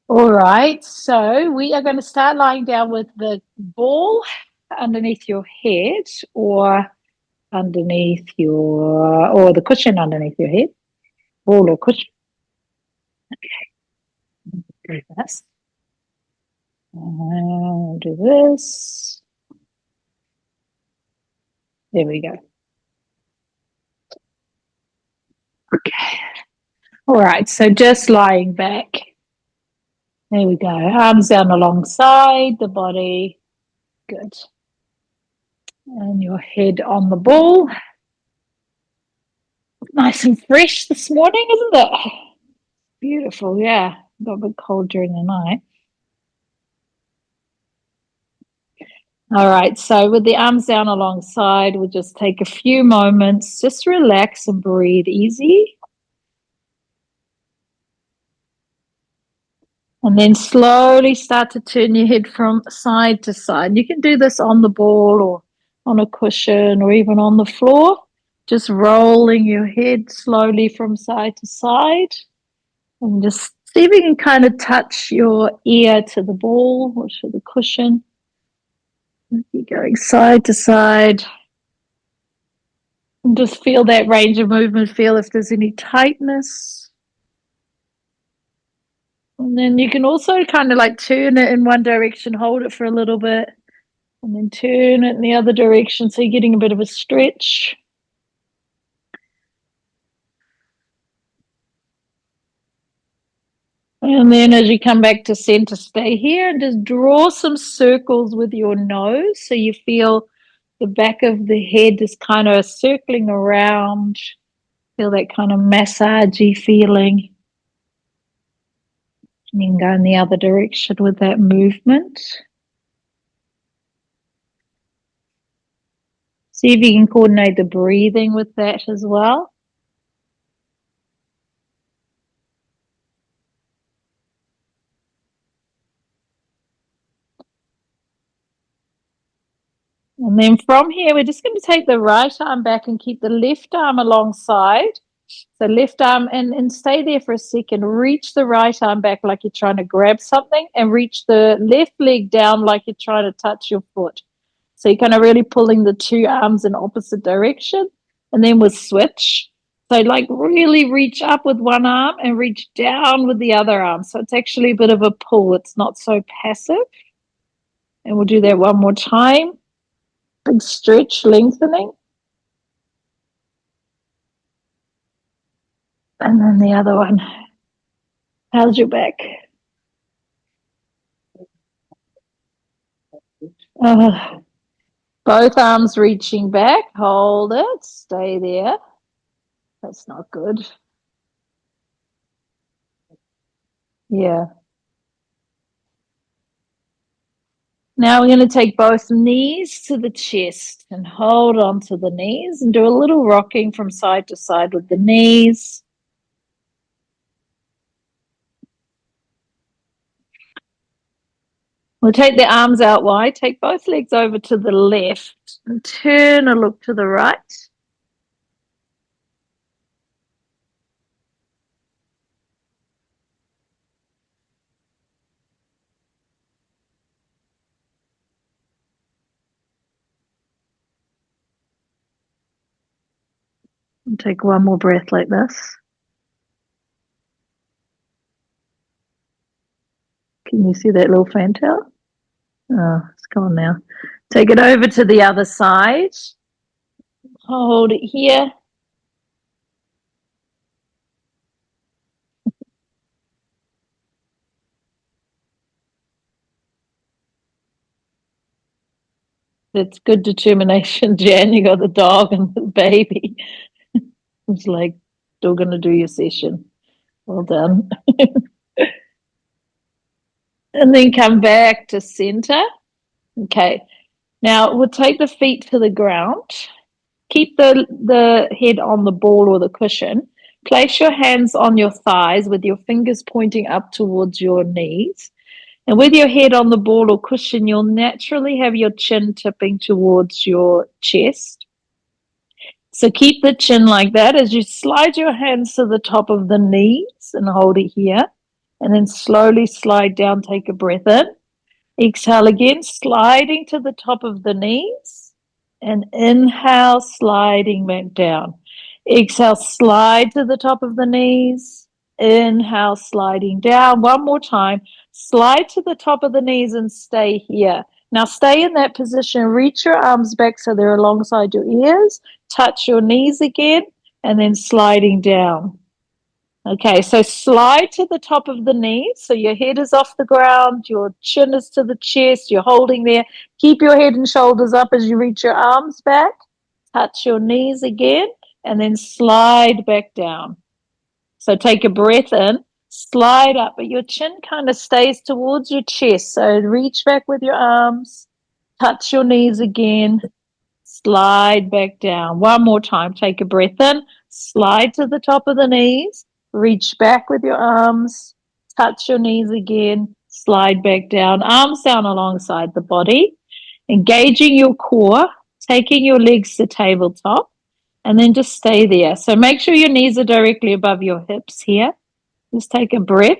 All right, so we are going to start lying down with the ball underneath your head or or the cushion underneath your head, ball or cushion. Do this. Do this. There we go. Okay. All right, so just lying back. There we go. Arms down alongside the body. Good. And your head on the ball. Nice and fresh this morning, isn't it? Beautiful, yeah. Got a bit cold during the night. All right, so with the arms down alongside, we'll just take a few moments, just relax and breathe easy. And then slowly start to turn your head from side to side. You can do this on the ball or on a cushion or even on the floor. Just rolling your head slowly from side to side. And just see if you can kind of touch your ear to the ball or to the cushion. Keep going side to side. And just feel that range of movement. Feel if there's any tightness. And then you can also kind of like turn it in one direction, hold it for a little bit, and then turn it in the other direction. So you're getting a bit of a stretch. And then as you come back to center, stay here and just draw some circles with your nose. So you feel the back of the head is kind of circling around. Feel that kind of massagey feeling. And you can go in the other direction with that movement. See if you can coordinate the breathing with that as well. And then from here, we're just going to take the right arm back and keep the left arm alongside. So left arm and stay there for a second. Reach the right arm back like you're trying to grab something and reach the left leg down like you're trying to touch your foot. So you're kind of really pulling the two arms in opposite direction. And then we'll switch. So like really reach up with one arm and reach down with the other arm. So it's actually a bit of a pull. It's not so passive. And we'll do that one more time. Big stretch, lengthening. And then the other one. How's your back? Both arms reaching back. Hold it. Stay there. That's not good. Yeah. Now we're going to take both knees to the chest and hold on to the knees and do a little rocking from side to side with the knees. We'll take the arms out wide, take both legs over to the left and turn a look to the right. And take one more breath like this. Can you see that little fantail? Oh, it's gone now. Take it over to the other side. Hold it here. It's good determination, Jan. You got the dog and the baby. It's like, still going to do your session. Well done. And then come back to center. Okay. Now we'll take the feet to the ground. Keep the head on the ball or the cushion. Place your hands on your thighs with your fingers pointing up towards your knees. And with your head on the ball or cushion, you'll naturally have your chin tipping towards your chest. So keep the chin like that as you slide your hands to the top of the knees and hold it here. and then slowly slide down. Take a breath in. Exhale again, sliding to the top of the knees, and inhale, sliding back down. Exhale, slide to the top of the knees. Inhale, sliding down. One more time. Slide to the top of the knees and stay here. Now stay in that position. Reach your arms back so they're alongside your ears. Touch your knees again, and then sliding down. Okay, so slide to the top of the knees. So your head is off the ground, your chin is to the chest, you're holding there. Keep your head and shoulders up as you reach your arms back. Touch your knees again, and then slide back down. So take a breath in, slide up, but your chin kind of stays towards your chest. So reach back with your arms, touch your knees again, slide back down. One more time. Take a breath in, slide to the top of the knees, reach back with your arms, touch your knees again, slide back down, arms down alongside the body, engaging your core, taking your legs to tabletop, and then just stay there. So make sure your knees are directly above your hips here. Just take a breath.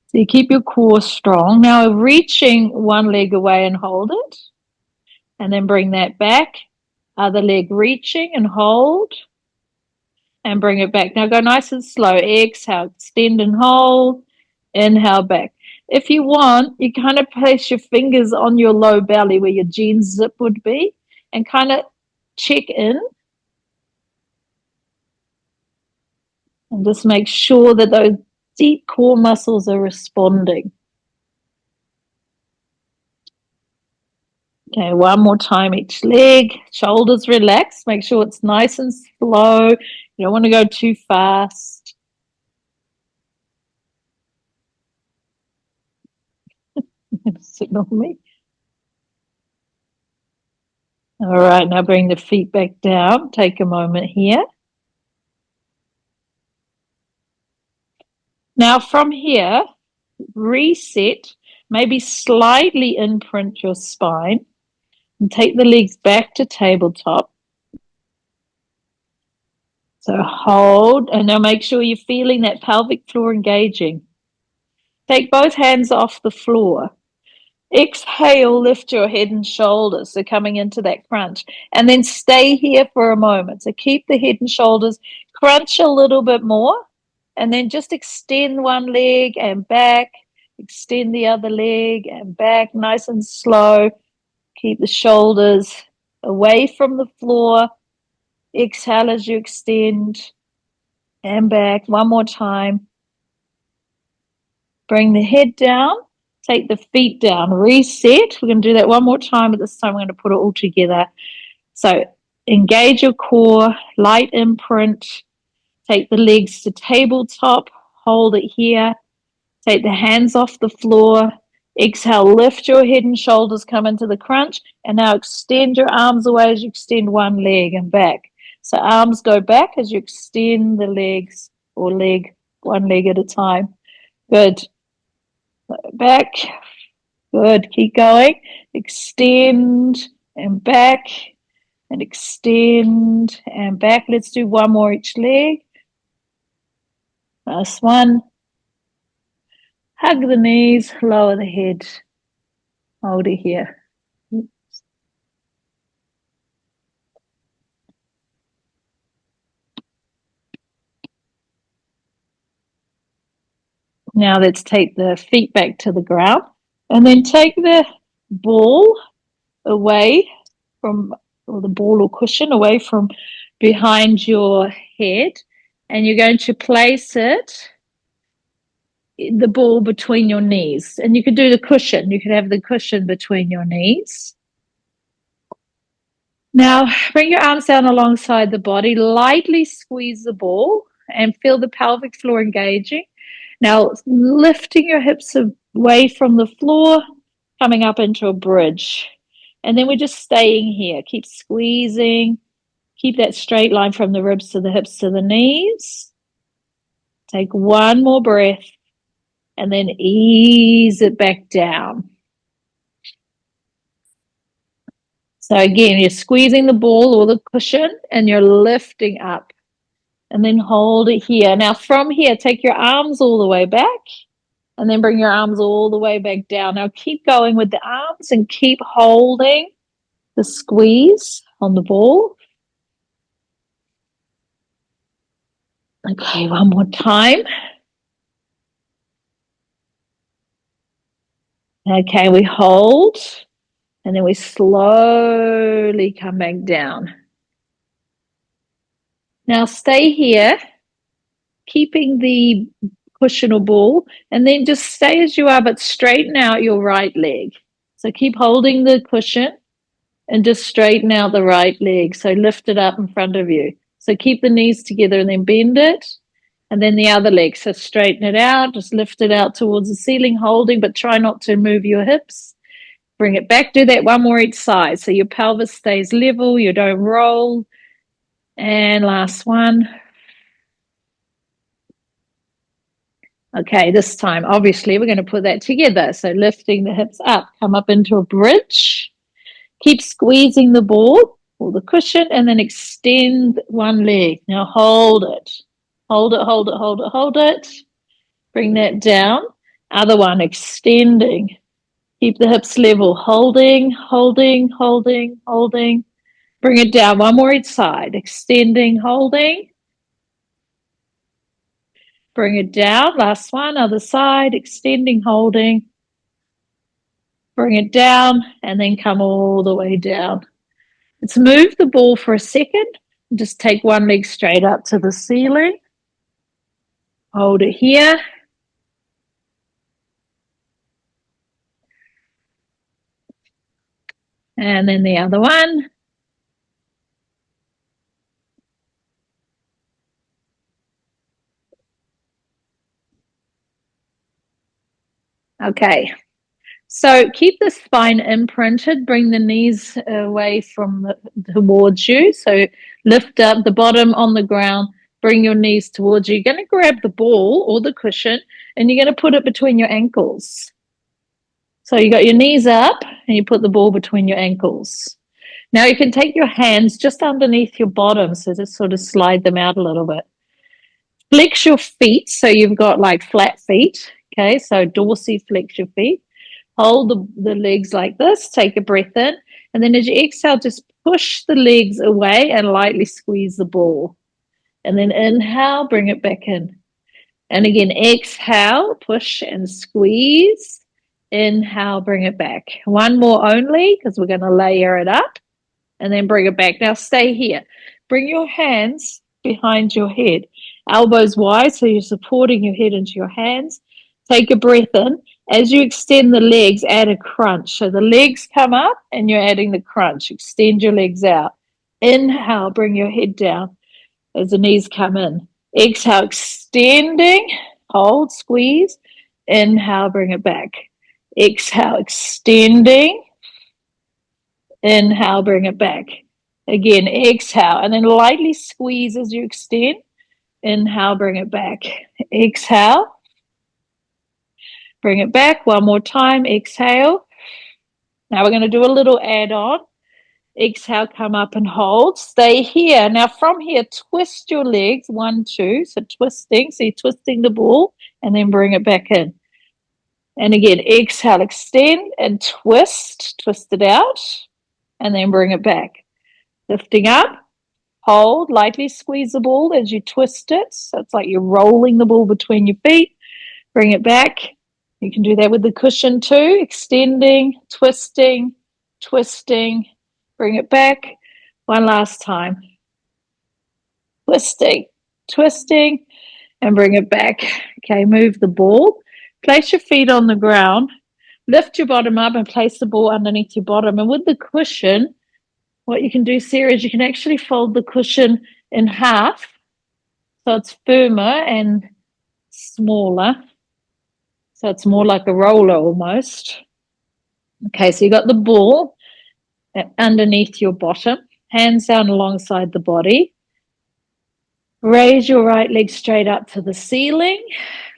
So you keep your core strong. Now reaching one leg away and hold it. And then bring that back. Other leg reaching and hold. And bring it back. Now go nice and slow. Exhale, extend and hold. Inhale back. If you want, you kind of place your fingers on your low belly where your jeans zip would be and kind of check in. And just make sure that those deep core muscles are responding. Okay, one more time each leg. Shoulders relax. Make sure it's nice and slow. You don't want to go too fast. Signal me. All right, now bring the feet back down. Take a moment here. Now from here, reset. Maybe slightly imprint your spine. And take the legs back to tabletop. So hold, and now make sure you're feeling that pelvic floor engaging. Take both hands off the floor. Exhale, lift your head and shoulders. So coming into that crunch. And then stay here for a moment. So keep the head and shoulders. Crunch a little bit more. And then just extend one leg and back. Extend the other leg and back. Nice and slow. Keep the shoulders away from the floor. Exhale as you extend. And back. One more time. Bring the head down. Take the feet down. Reset. We're going to do that one more time, but this time we're going to put it all together. So engage your core. Light imprint. Take the legs to tabletop. Hold it here. Take the hands off the floor. Exhale, lift your head and shoulders, come into the crunch. And now extend your arms away as you extend one leg and back. So arms go back as you extend the legs or leg, one leg at a time. Good. Back. Good. Keep going. Extend and back and extend and back. Let's do one more each leg. Last one. Hug the knees, lower the head. Hold it here. Now let's take the feet back to the ground and then take the ball away from, or the ball or cushion away from behind your head, and you're going to place it, the ball between your knees. And you could do the cushion. You could have the cushion between your knees. Now bring your arms down alongside the body, lightly squeeze the ball and feel the pelvic floor engaging. Now lifting your hips away from the floor, coming up into a bridge. And then we're just staying here. Keep squeezing. Keep that straight line from the ribs to the hips to the knees. Take one more breath and then ease it back down. So again, you're squeezing the ball or the cushion and you're lifting up. and then hold it here. Now from here, take your arms all the way back and then bring your arms all the way back down. Now keep going with the arms and keep holding the squeeze on the ball. Okay, one more time. Okay, we hold and then we slowly come back down. Now stay here, keeping the cushion or ball, and then just stay as you are, but straighten out your right leg. So keep holding the cushion and just straighten out the right leg. So lift it up in front of you. So keep the knees together and then bend it. And then the other leg. So straighten it out, just lift it out towards the ceiling, holding, but try not to move your hips. Bring it back. Do that one more each side. So your pelvis stays level, you don't roll. And last one. Okay, this time, obviously, we're going to put that together. So lifting the hips up, come up into a bridge. Keep squeezing the ball or the cushion and then extend one leg. Now hold it. Hold it, hold it, hold it, hold it. Bring that down. Other one, extending. Keep the hips level. Holding, holding, holding, holding. Bring it down. One more each side. Extending, holding. Bring it down. Last one, other side. Extending, holding. Bring it down and then come all the way down. Let's move the ball for a second. Just take one leg straight up to the ceiling. Hold it here. And then the other one. Okay. So keep the spine imprinted. Bring the knees away from towards you. So lift up the bottom on the ground. Bring your knees towards you. You're going to grab the ball or the cushion and you're going to put it between your ankles. So you got your knees up and you put the ball between your ankles. Now you can take your hands just underneath your bottom, so just sort of slide them out a little bit. Flex your feet, so you've got like flat feet. Okay, so dorsiflex your feet. Hold the legs like this. Take a breath in, and then as you exhale, just push the legs away and lightly squeeze the ball. And then inhale, bring it back in. And again, exhale, push and squeeze. Inhale, bring it back. One more only, because we're going to layer it up. And then bring it back. Now stay here. Bring your hands behind your head. Elbows wide, so you're supporting your head into your hands. Take a breath in. As you extend the legs, add a crunch. So the legs come up and you're adding the crunch. Extend your legs out. Inhale, bring your head down as the knees come in. Exhale, extending. Hold, squeeze. Inhale, bring it back. Exhale, extending. Inhale, bring it back. Again, exhale, and then lightly squeeze as you extend. Inhale, bring it back. Exhale. Bring it back. One more time. Exhale. Now we're going to do a little add-on. Exhale, come up and hold. Stay here. Now from here, twist your legs. 1, 2. So twisting. So you're twisting the ball and then bring it back in. And again, exhale, extend and twist. Twist it out. And then bring it back. Lifting up, hold, lightly squeeze the ball as you twist it. So it's like you're rolling the ball between your feet. Bring it back. You can do that with the cushion too. Extending, twisting, twisting. Bring it back. One last time. Twisting, twisting, and bring it back. Okay, move the ball. Place your feet on the ground. Lift your bottom up and place the ball underneath your bottom. And with the cushion, what you can do, Sarah, is you can actually fold the cushion in half so it's firmer and smaller. So it's more like a roller almost. Okay, so you got the ball underneath your bottom, hands down alongside the body. Raise your right leg straight up to the ceiling.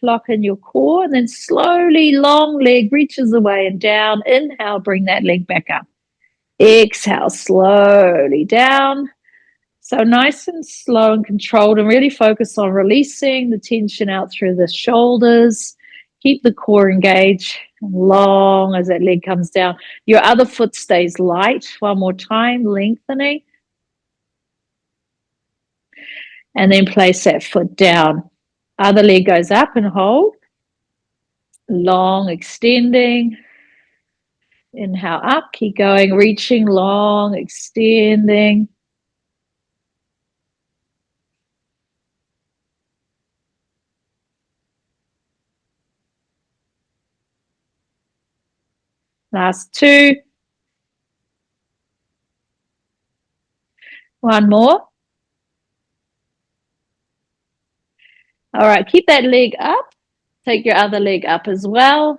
Lock in your core, and then slowly, long leg reaches away and down. Inhale, bring that leg back up. Exhale, slowly down. So nice and slow and controlled, and really focus on releasing the tension out through the shoulders. Keep the core engaged long as that leg comes down. Your other foot stays light. One more time, lengthening. And then place that foot down. Other leg goes up and hold. Long, extending. Inhale up, keep going, reaching long, extending. Last two. One more. All right, keep that leg up. Take your other leg up as well.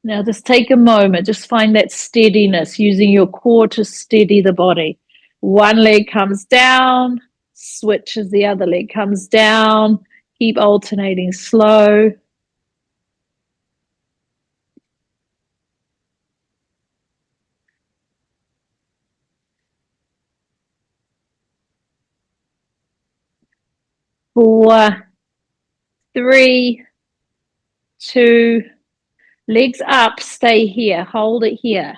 Now just take a moment, just find that steadiness, using your core to steady the body. One leg comes down, switch as the other leg comes down. Keep alternating slow. Four, three, two, legs up, stay here, hold it here.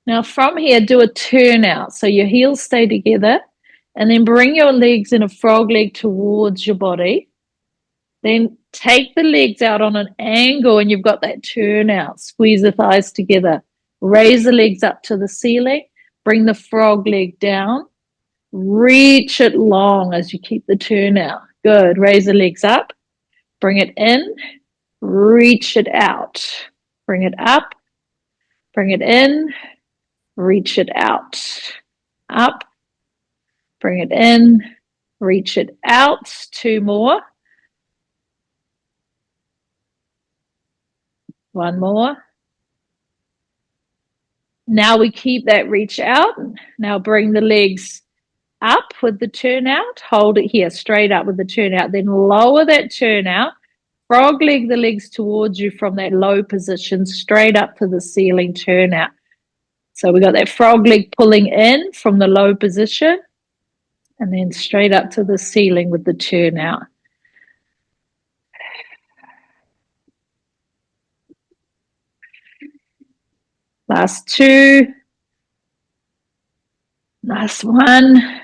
Now from here, do a turnout. So your heels stay together, and then bring your legs in a frog leg towards your body. Then take the legs out on an angle, and you've got that turnout. Squeeze the thighs together. Raise the legs up to the ceiling. Bring the frog leg down. Reach it long as you keep the turnout. Good. Raise the legs up. Bring it in. Reach it out. Bring it up. Bring it in. Reach it out. Up. Bring it in. Reach it out. Two more. One more. Now we keep that reach out. Now bring the legs up with the turnout. Hold it here, straight up with the turnout. Then lower that turnout. Frog leg the legs towards you from that low position, straight up to the ceiling turnout. So we got that frog leg pulling in from the low position, and then straight up to the ceiling with the turnout. Last two. Last one.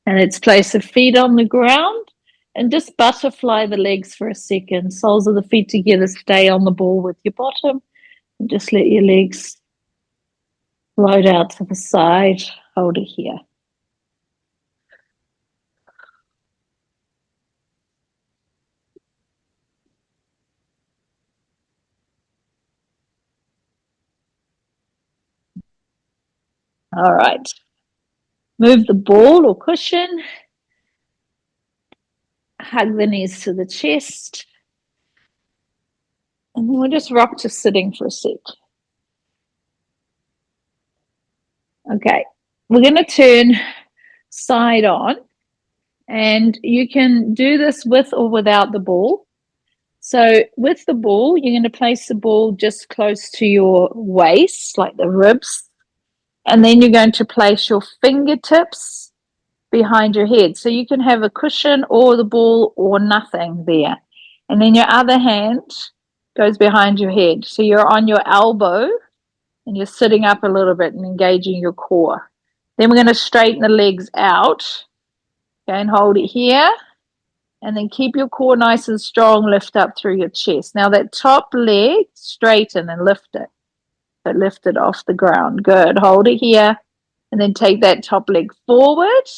And let's place the feet on the ground and just butterfly the legs for a second. Soles of the feet together, stay on the ball with your bottom, and just let your legs float out to the side. Hold it here. All right. Move the ball or cushion. Hug the knees to the chest. And then we'll just rock to sitting for a sec. Okay. We're going to turn side on. And you can do this with or without the ball. So with the ball, you're going to place the ball just close to your waist, like the ribs. And then you're going to place your fingertips behind your head. So you can have a cushion or the ball or nothing there. And then your other hand goes behind your head. So you're on your elbow and you're sitting up a little bit and engaging your core. Then we're going to straighten the legs out. Okay, and hold it here. And then keep your core nice and strong, lift up through your chest. Now that top leg, straighten and lift it. But lift it off the ground. Good. Hold it here. And then take that top leg forward.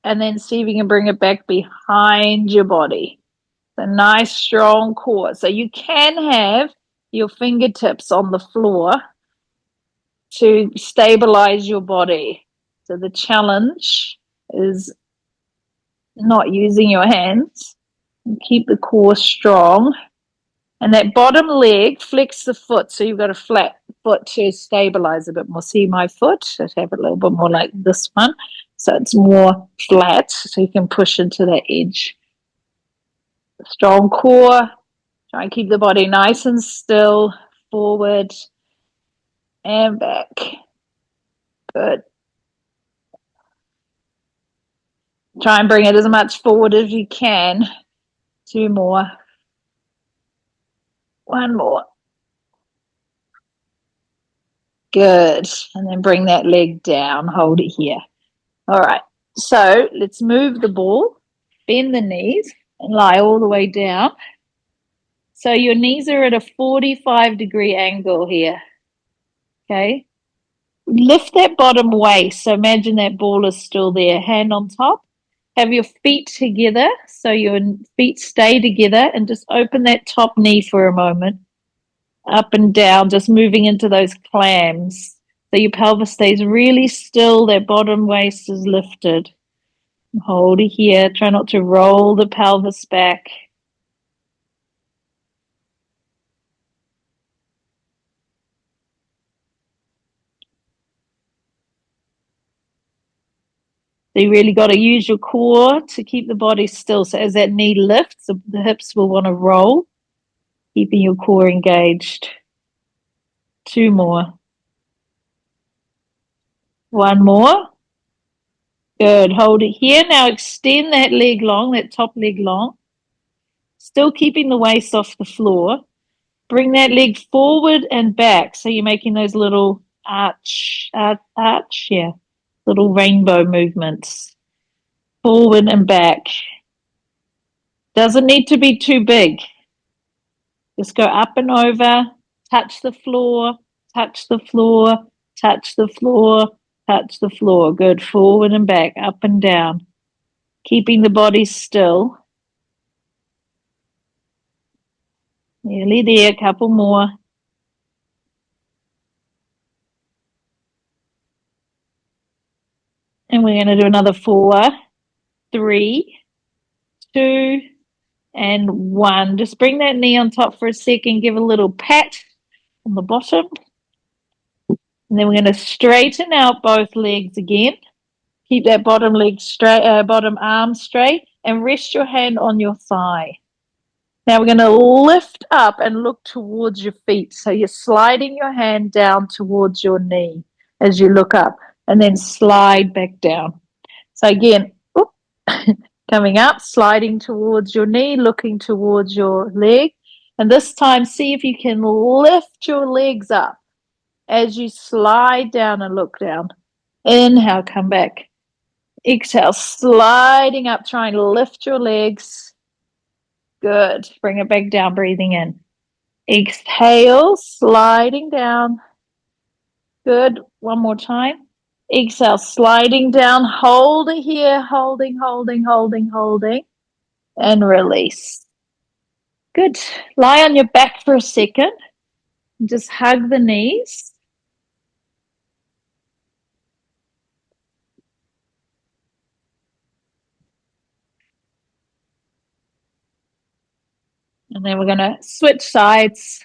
And then see if you can bring it back behind your body. A nice strong core. So you can have your fingertips on the floor to stabilize your body. So the challenge is not using your hands, and keep the core strong. And that bottom leg, flex the foot so you've got a flat foot to stabilize a bit more. See my foot? Let's have it a little bit more like this one. So it's more flat so you can push into that edge. Strong core. Try and keep the body nice and still, forward and back. Good. Try and bring it as much forward as you can. 2 more. 1 more. Good. And then bring that leg down. Hold it here. All right. So let's move the ball. Bend the knees and lie all the way down. So your knees are at a 45-degree angle here. Okay. Lift that bottom waist. So imagine that ball is still there. Hand on top. Have your feet together. So your feet stay together and just open that top knee for a moment. Up and down, just moving into those clams. So your pelvis stays really still. That bottom waist is lifted. Hold it here. Try not to roll the pelvis back. So you really got to use your core to keep the body still. So as that knee lifts, the hips will want to roll, keeping your core engaged. 2 more. 1 more. Good. Hold it here. Now extend that leg long, that top leg long. Still keeping the waist off the floor. Bring that leg forward and back. So you're making those little arch, yeah, little rainbow movements. Forward and back. Doesn't need to be too big. Just go up and over, touch the floor, touch the floor, touch the floor, touch the floor. Good. Forward and back, up and down. Keeping the body still. Nearly there. A couple more. And we're going to do another 4, 3, 2, and 1. Just bring that knee on top for a second. Give a little pat on the bottom. And then we're going to straighten out both legs again. Keep that bottom leg straight, bottom arm straight, and rest your hand on your thigh. Now we're going to lift up and look towards your feet. So you're sliding your hand down towards your knee as you look up, and then slide back down. So again, coming up, sliding towards your knee, looking towards your leg. And this time, see if you can lift your legs up as you slide down and look down. Inhale, come back. Exhale, sliding up, try and lift your legs. Good. Bring it back down, breathing in. Exhale, sliding down. Good. 1 more time. Exhale, sliding down. Hold it here. Holding, holding, holding, holding. And release. Good. Lie on your back for a second. Just hug the knees. And then we're going to switch sides.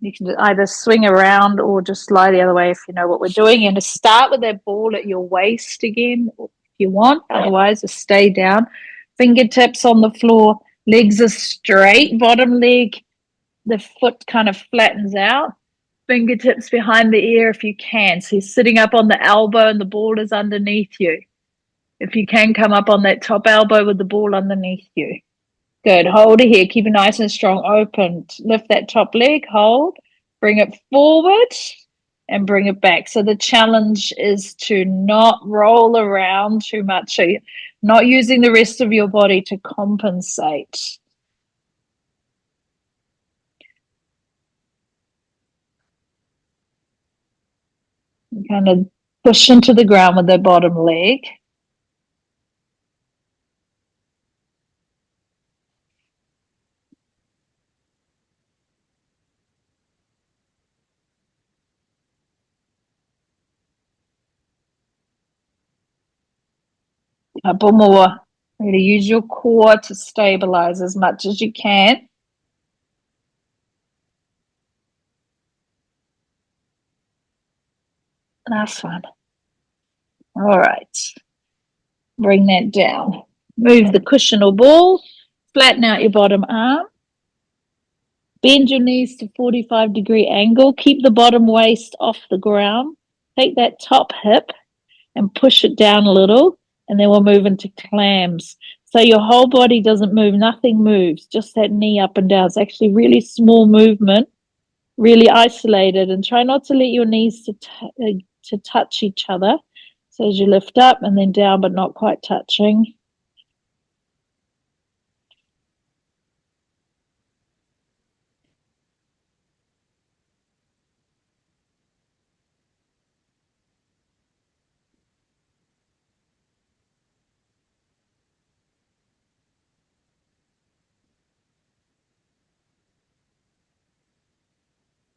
You can either swing around or just lie the other way if you know what we're doing. And to start with that ball at your waist again, if you want. Otherwise, just stay down. Fingertips on the floor. Legs are straight. Bottom leg, the foot kind of flattens out. Fingertips behind the ear if you can. So you're sitting up on the elbow and the ball is underneath you. If you can, come up on that top elbow with the ball underneath you. Good. Hold it here. Keep it nice and strong. Open. Lift that top leg. Hold. Bring it forward and bring it back. So the challenge is to not roll around too much. So you're not using the rest of your body to compensate. You kind of push into the ground with the bottom leg. Couple more. Really use your core to stabilize as much as you can. Last one. All right. Bring that down. Move the cushion or ball. Flatten out your bottom arm. Bend your knees to 45-degree angle. Keep the bottom waist off the ground. take that top hip and push it down a little, and then we'll move into clams. So your whole body doesn't move, nothing moves, just that knee up and down. It's actually really small movement, really isolated, and try not to let your knees to touch each other. So as you lift up and then down, but not quite touching.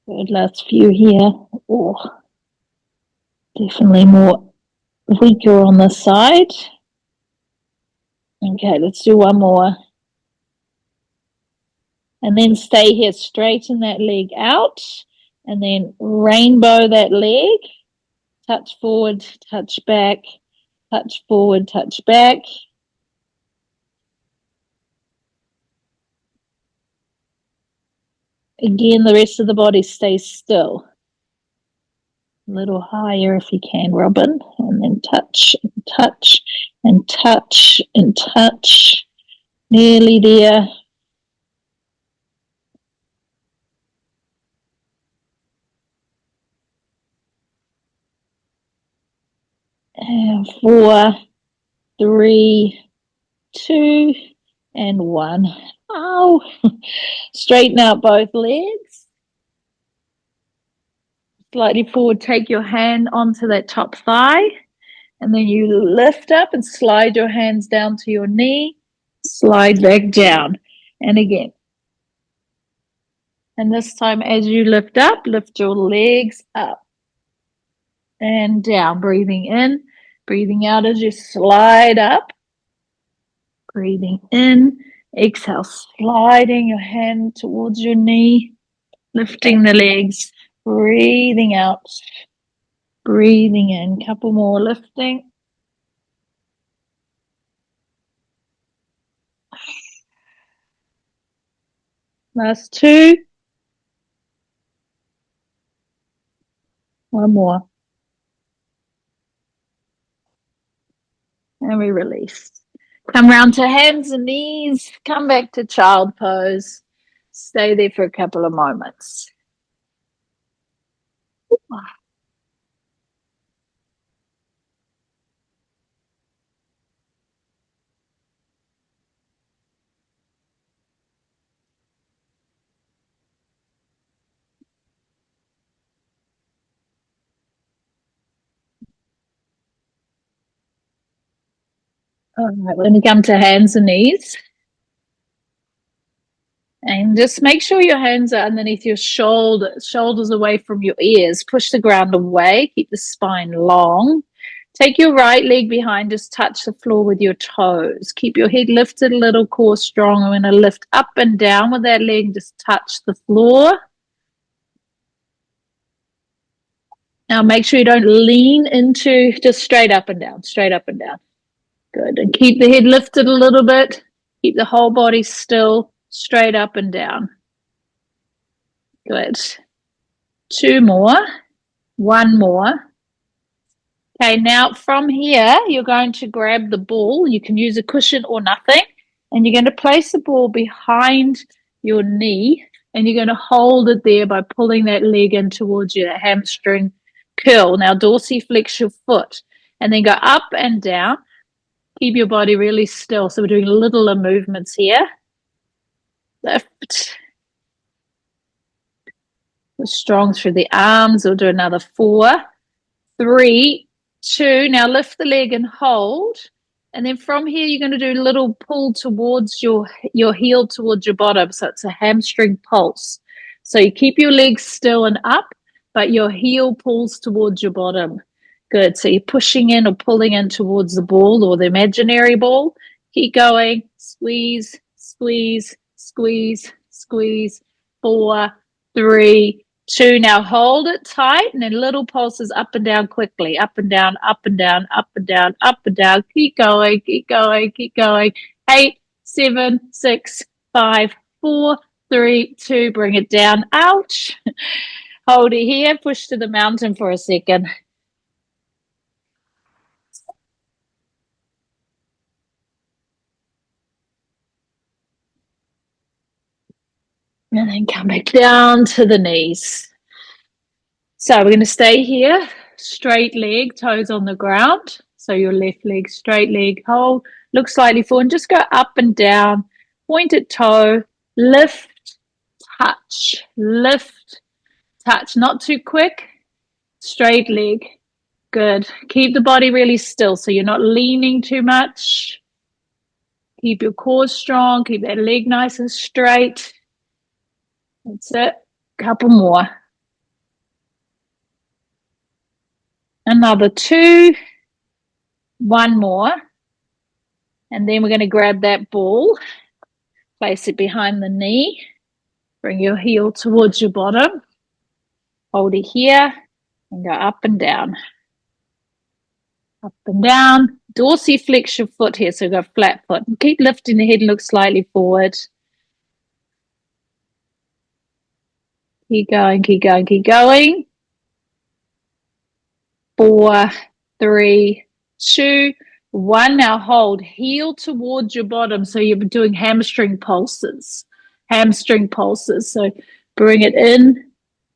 Good, last few here. Oh, definitely more weaker on this side. Okay, let's do one more. And then stay here, straighten that leg out, and then rainbow that leg. Touch forward, touch back, touch forward, touch back. Again, the rest of the body stays still. A little higher if you can, Robin. And then touch, and touch, and touch, and touch. Nearly there. And 4, 3, 2, and 1. Oh, straighten out both legs. Slightly forward, take your hand onto that top thigh, and then you lift up and slide your hands down to your knee, slide back down, and again. And this time as you lift up, lift your legs up and down, breathing in, breathing out as you slide up, breathing in, exhale, sliding your hand towards your knee, lifting the legs, breathing out, breathing in, couple more, lifting. Last 2. One more. And we release. Come round to hands and knees. Come back to child pose. Stay there for a couple of moments. All right, we're going to come to hands and knees. And just make sure your hands are underneath your shoulders away from your ears. Push the ground away. Keep the spine long. Take your right leg behind. Just touch the floor with your toes. Keep your head lifted a little, core strong. I'm going to lift up and down with that leg. Just touch the floor. Now make sure you don't lean into, just straight up and down, straight up and down. Good. And keep the head lifted a little bit. Keep the whole body still, straight up and down. Good. 2 more. 1 more. Okay, now from here, you're going to grab the ball. You can use a cushion or nothing. And you're going to place the ball behind your knee. And you're going to hold it there by pulling that leg in towards you, that hamstring curl. Now dorsiflex your foot. And then go up and down. Keep your body really still. So we're doing littler movements here. Lift. Strong through the arms. We'll do another 4, 3, 2. Now lift the leg and hold. And then from here, you're going to do a little pull towards your heel towards your bottom. So it's a hamstring pulse. So you keep your legs still and up, but your heel pulls towards your bottom. Good. So you're pushing in or pulling in towards the ball or the imaginary ball. Keep going. Squeeze, squeeze, squeeze, squeeze. 4, 3, 2. Now hold it tight and then little pulses up and down quickly. Up and down, up and down, up and down, up and down. Keep going, keep going, keep going. 8, 7, 6, 5, 4, 3, 2. Bring it down. Ouch. Hold it here. Push to the mountain for a second. And then come back down to the knees. So we're going to stay here, straight leg, toes on the ground. So your left leg, straight leg, hold, look slightly forward, and just go up and down, pointed toe, lift, touch, not too quick, straight leg. Good. Keep the body really still so you're not leaning too much. Keep your core strong, keep that leg nice and straight. That's it. Couple more. Another 2. One more. And then we're going to grab that ball, place it behind the knee, bring your heel towards your bottom, hold it here, and go up and down. Up and down. Dorsiflex your foot here, so go flat foot. And keep lifting the head and look slightly forward. Keep going, keep going, keep going. 4, 3, 2, 1. Now hold, heel towards your bottom. So you're doing hamstring pulses. Hamstring pulses. So bring it in.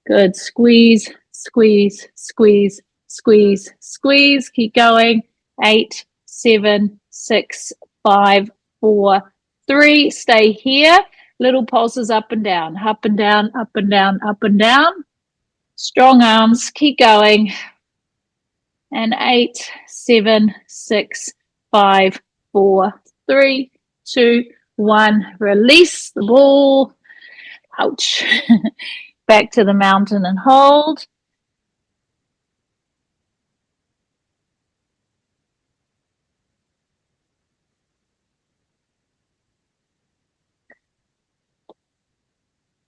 Good. Squeeze, squeeze, squeeze, squeeze, squeeze. Keep going. 8, 7, 6, 5, 4, 3. Stay here. Little pulses up and down, up and down, up and down, up and down. Strong arms. Keep going. And 8, 7, 6, 5, 4, 3, 2, 1. Release the ball. Ouch. Back to the mountain and hold.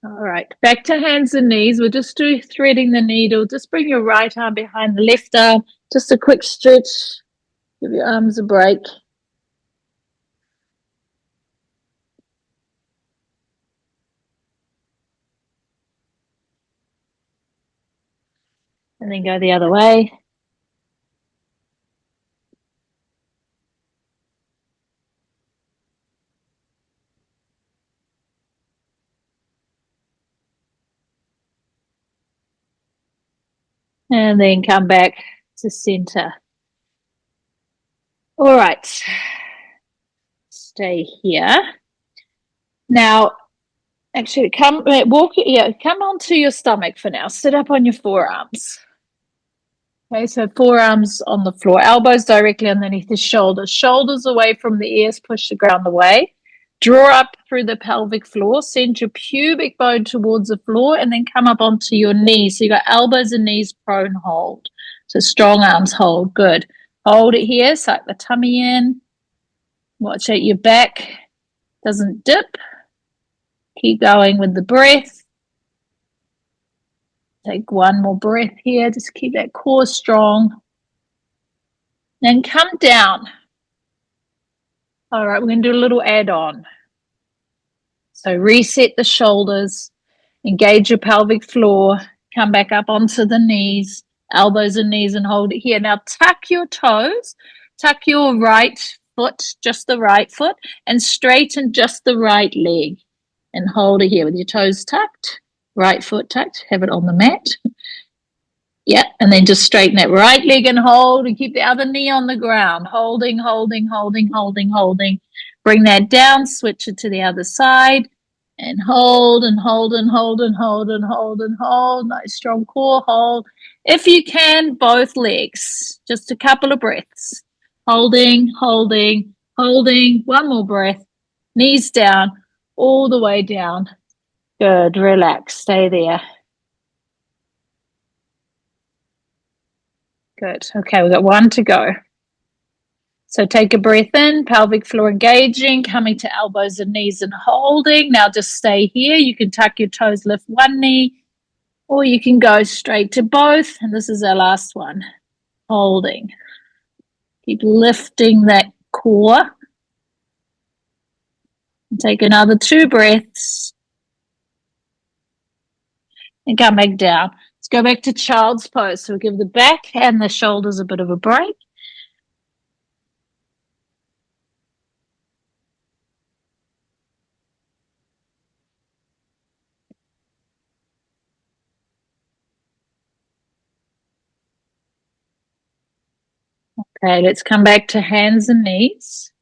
All right, back to hands and knees. We'll just do threading the needle. Just bring your right arm behind the left arm. Just a quick stretch. Give your arms a break. And then go the other way. And then come back to center. All right. Stay here. Now, actually, come onto your stomach for now. Sit up on your forearms. Okay, so forearms on the floor, elbows directly underneath the shoulders, shoulders away from the ears, push the ground away. Draw up through the pelvic floor, send your pubic bone towards the floor, and then come up onto your knees. So you got elbows and knees prone hold. So strong arms hold, good. Hold it here, suck the tummy in. Watch out your back doesn't dip. Keep going with the breath. Take one more breath here. Just keep that core strong. Then come down. All right, we're going to do a little add-on. So reset the shoulders, engage your pelvic floor, come back up onto the knees, elbows and knees, and hold it here. Now tuck your toes, tuck your right foot, just the right foot, and straighten just the right leg. And hold it here with your toes tucked, right foot tucked, have it on the mat. Yeah, and then just straighten that right leg and hold, and keep the other knee on the ground. Holding, holding, holding, holding, holding. Bring that down, switch it to the other side, and hold and hold and hold and hold and hold and hold. Nice strong core, hold. If you can, both legs. Just a couple of breaths. Holding, holding, holding. One more breath. Knees down, all the way down. Good, relax, stay there. Good. Okay, we've got one to go. So take a breath in, pelvic floor engaging, coming to elbows and knees and holding. Now just stay here. You can tuck your toes, lift one knee, or you can go straight to both. And this is our last one. Holding. Keep lifting that core. And take another 2 breaths. And come back down. Let's go back to child's pose. So we'll give the back and the shoulders a bit of a break. Okay, let's come back to hands and knees.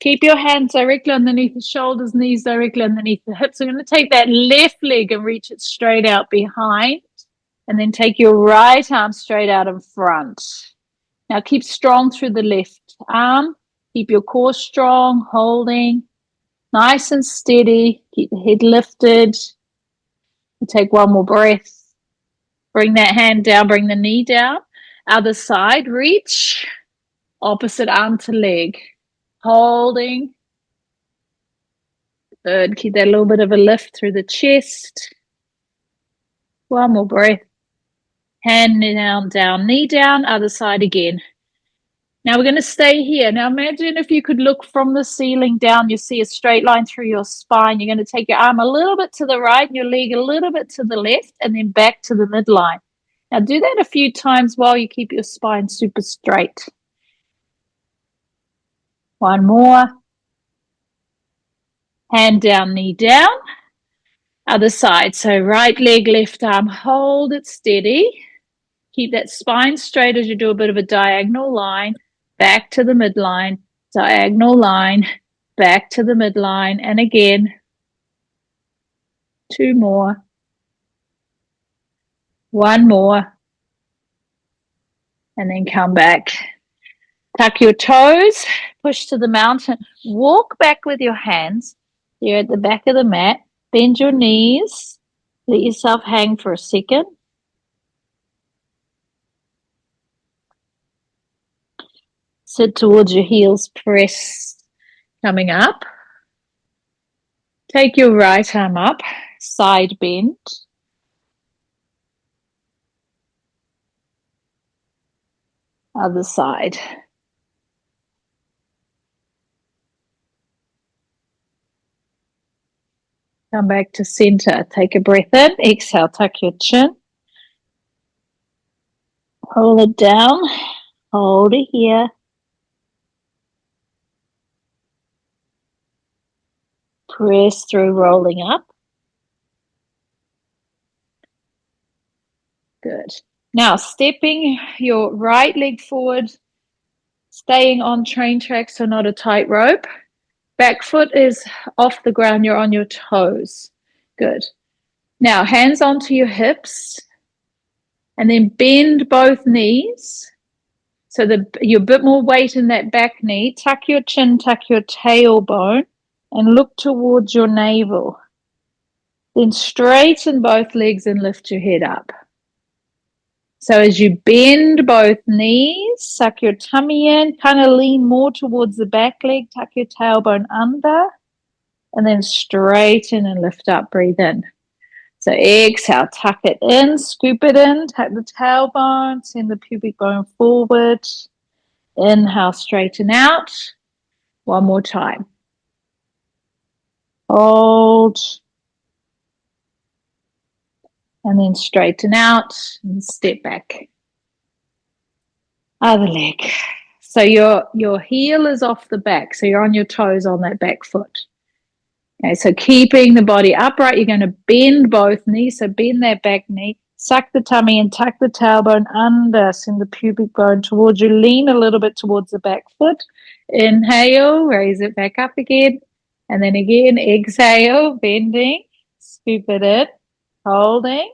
Keep your hands directly underneath the shoulders, knees directly underneath the hips. We're going to take that left leg and reach it straight out behind. And then take your right arm straight out in front. Now keep strong through the left arm. Keep your core strong, holding. Nice and steady. Keep the head lifted. Take one more breath. Bring that hand down. Bring the knee down. Other side. Reach. Opposite arm to leg. Holding. Good. Keep that little bit of a lift through the chest. One more breath. Hand down, down, knee down. Other side again. Now we're going to stay here. Now imagine if you could look from the ceiling down, you see a straight line through your spine. You're going to take your arm a little bit to the right and your leg a little bit to the left and then back to the midline. Now do that a few times while you keep your spine super straight. One more. Hand down, knee down. Other side. So right leg, left arm. Hold it steady. Keep that spine straight as you do a bit of a diagonal line. Back to the midline. Diagonal line. Back to the midline. And again. Two more. One more. And then come back. Tuck your toes. Push to the mountain. Walk back with your hands. You're at the back of the mat. Bend your knees. Let yourself hang for a second. Sit towards your heels. Press. Coming up. Take your right arm up. Side bend. Other side. Come back to center. Take a breath in. Exhale. Tuck your chin. Hold it down. Hold it here. Press through, rolling up. Good. Now, stepping your right leg forward, staying on train tracks, so not a tight rope. Back foot is off the ground. You're on your toes. Good. Now, hands onto your hips. And then bend both knees. So you're a bit more weight in that back knee. Tuck your chin, tuck your tailbone, and look towards your navel. Then straighten both legs and lift your head up. So as you bend both knees, suck your tummy in, kind of lean more towards the back leg, tuck your tailbone under, and then straighten and lift up, breathe in. So exhale, tuck it in, scoop it in, tuck the tailbone, send the pubic bone forward. Inhale, straighten out. One more time. Hold. And then straighten out and step back. Other leg. So your heel is off the back. So you're on your toes on that back foot. Okay, so keeping the body upright, you're going to bend both knees. So bend that back knee, suck the tummy and tuck the tailbone under, send the pubic bone towards you. Lean a little bit towards the back foot. Inhale, raise it back up again. And then again, exhale, bending, scoop it in, holding.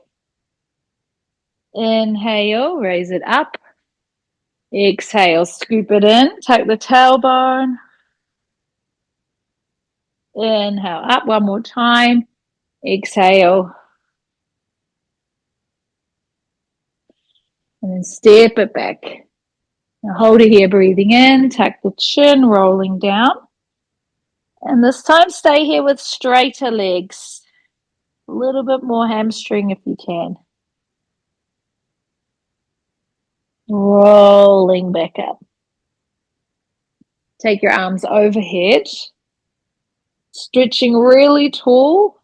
Inhale, raise it up. Exhale, scoop it in, tuck the tailbone. Inhale, up one more time. Exhale. And then step it back. Now hold it here, breathing in, tuck the chin, rolling down. And this time stay here with straighter legs. A little bit more hamstring if you can. Rolling back up. Take your arms overhead. Stretching really tall.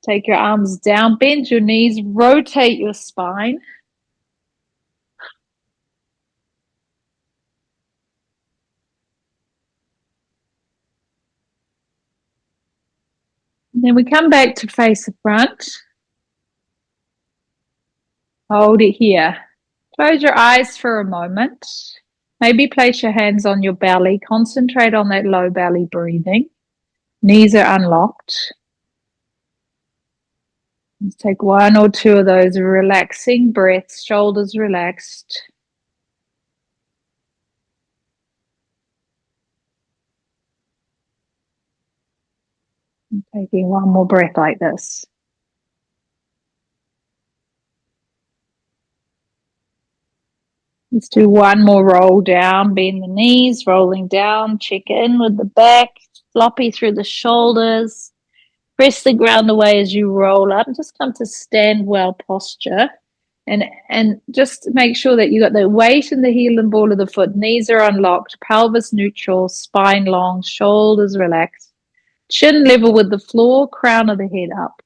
Take your arms down, bend your knees, rotate your spine. And then we come back to face the front. Hold it here. Close your eyes for a moment. Maybe place your hands on your belly. Concentrate on that low belly breathing. Knees are unlocked. Let's take one or two of those relaxing breaths, shoulders relaxed. And taking one more breath like this. Let's do one more roll down, bend the knees, rolling down, check in with the back, floppy through the shoulders. Press the ground away as you roll up. Just come to stand well posture. And just make sure that you got the weight in the heel and ball of the foot. Knees are unlocked, pelvis neutral, spine long, shoulders relaxed. Chin level with the floor, crown of the head up.